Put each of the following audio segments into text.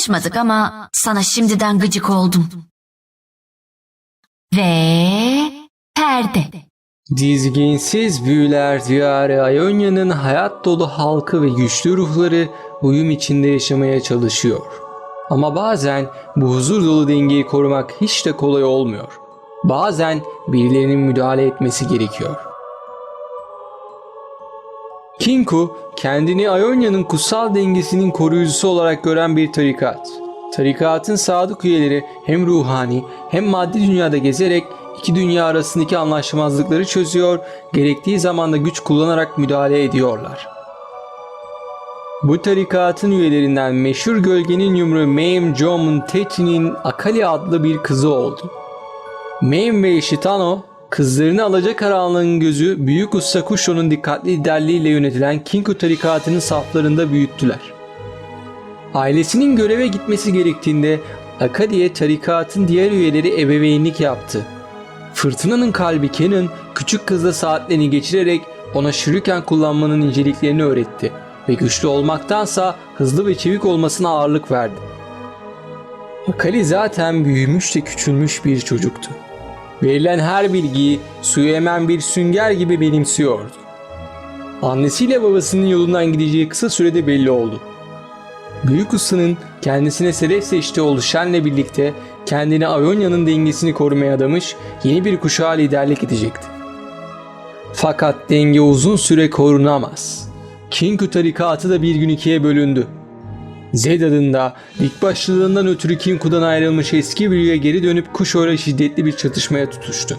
tanışmadık ama sana şimdiden gıcık oldum. Ve perde. Dizginsiz büyüler diyarı Aionya'nın hayat dolu halkı ve güçlü ruhları uyum içinde yaşamaya çalışıyor. Ama bazen bu huzur dolu dengeyi korumak hiç de kolay olmuyor. Bazen birilerinin müdahale etmesi gerekiyor. Kinku kendini Aionya'nın kutsal dengesinin koruyucusu olarak gören bir tarikat. Tarikatın sadık üyeleri hem ruhani hem maddi dünyada gezerek iki dünya arasındaki anlaşmazlıkları çözüyor, gerektiği zaman da güç kullanarak müdahale ediyorlar. Bu tarikatın üyelerinden meşhur gölgenin yumruğu Mayim Jom'un Teti'nin Akali adlı bir kızı oldu. Mayim ve eşi Tano, kızlarını alacakaranlığın gözü Büyük Usta Kusho'nun dikkatli liderliğiyle yönetilen Kinku tarikatının saflarında büyüttüler. Ailesinin göreve gitmesi gerektiğinde Akali'ye tarikatın diğer üyeleri ebeveynlik yaptı. Fırtınanın kalbi Kenan, küçük kızla saatlerini geçirerek ona shuriken kullanmanın inceliklerini öğretti ve güçlü olmaktansa hızlı ve çevik olmasına ağırlık verdi. Akali zaten büyümüş ve küçülmüş bir çocuktu. Verilen her bilgiyi suyu emen bir sünger gibi benimsiyordu. Annesiyle babasının yolundan gideceği kısa sürede belli oldu. Büyük Usta'nın kendisine sedef seçtiği oğlu Shen'le birlikte kendini Aionya'nın dengesini korumaya adamış yeni bir kuşağa liderlik edecekti. Fakat denge uzun süre korunamaz. Kinku tarikatı da bir gün ikiye bölündü. Zed adında dik başlılığından ötürü Kinku'dan ayrılmış eski bir üye geri dönüp Kusho'yla şiddetli bir çatışmaya tutuştu.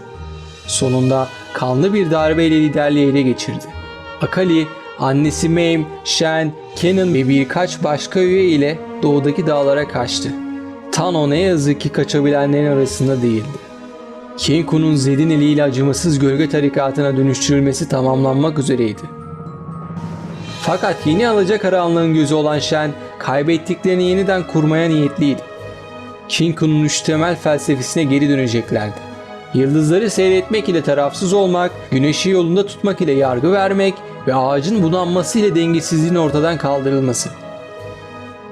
Sonunda kanlı bir darbeyle liderliği ele geçirdi. Akali, annesi Mayim, Shen, Kenan ve birkaç başka üye ile doğudaki dağlara kaçtı. Tano ne yazık ki kaçabilenlerin arasında değildi. Kinku'nun Zed'in eliyle acımasız gölge tarikatına dönüştürülmesi tamamlanmak üzereydi. Fakat yeni alacakaranlığın gözü olan Shen, kaybettiklerini yeniden kurmaya niyetliydi. Kinku'nun üç temel felsefesine geri döneceklerdi. Yıldızları seyretmek ile tarafsız olmak, güneşi yolunda tutmak ile yargı vermek ve ağacın budanması ile dengesizliğin ortadan kaldırılması.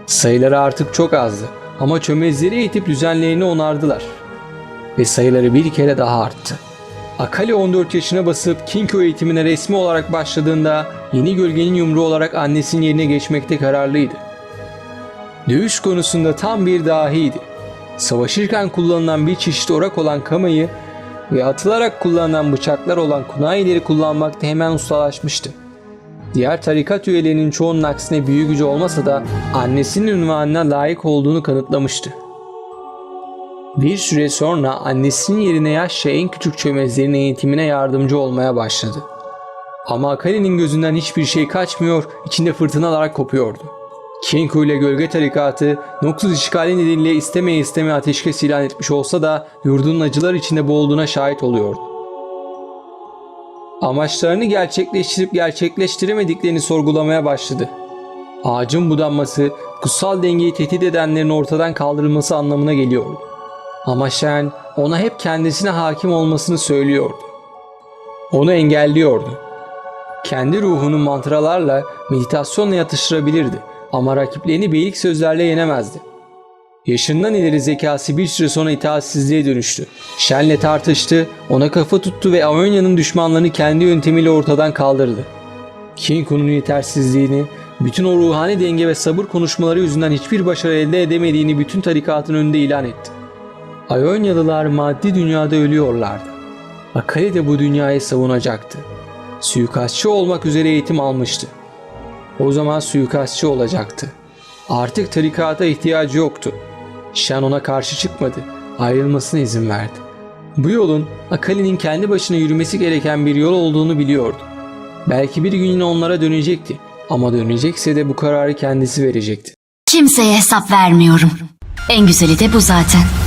Sayıları artık çok azdı ama çömezleri eğitip düzenlerini onardılar. Ve sayıları bir kere daha arttı. Akali 14 yaşına basıp Kinku eğitimine resmi olarak başladığında yeni gölgenin yumruğu olarak annesinin yerine geçmekte kararlıydı. Dövüş konusunda tam bir dahiydi. Savaşırken kullanılan bir çeşit orak olan kamayı ve atılarak kullanılan bıçaklar olan kunaileri kullanmakta hemen ustalaşmıştı. Diğer tarikat üyelerinin çoğunun aksine büyü gücü olmasa da annesinin unvanına layık olduğunu kanıtlamıştı. Bir süre sonra annesinin yerine yaşça en küçük çömezlerin eğitimine yardımcı olmaya başladı. Ama Akali'nin gözünden hiçbir şey kaçmıyor, içinde fırtınalar kopuyordu. Kinku ile gölge tarikatı Noxus işgali nedeniyle istemeye ateşkes ilan etmiş olsa da yurdunun acılar içinde boğulduğuna şahit oluyordu. Amaçlarını gerçekleştirip gerçekleştiremediklerini sorgulamaya başladı. Ağacın budanması, kutsal dengeyi tehdit edenlerin ortadan kaldırılması anlamına geliyordu. Ama Shen ona hep kendisine hakim olmasını söylüyordu. Onu engelliyordu. Kendi ruhunu mantralarla, meditasyonla yatıştırabilirdi ama rakiplerini beylik sözlerle yenemezdi. Yaşından ileri zekası bir süre sonra itaatsizliğe dönüştü. Shen'le tartıştı, ona kafa tuttu ve Aionya'nın düşmanlarını kendi yöntemiyle ortadan kaldırdı. Kinku'nun yetersizliğini, bütün o ruhani denge ve sabır konuşmaları yüzünden hiçbir başarı elde edemediğini bütün tarikatın önünde ilan etti. Aionya'lılar maddi dünyada ölüyorlardı. Akali de bu dünyayı savunacaktı. Suikastçı olmak üzere eğitim almıştı. O zaman suikastçı olacaktı. Artık tarikata ihtiyacı yoktu. Shen ona karşı çıkmadı, ayrılmasına izin verdi. Bu yolun Akali'nin kendi başına yürümesi gereken bir yol olduğunu biliyordu. Belki bir gün yine onlara dönecekti ama dönecekse de bu kararı kendisi verecekti. Kimseye hesap vermiyorum. En güzeli de bu zaten.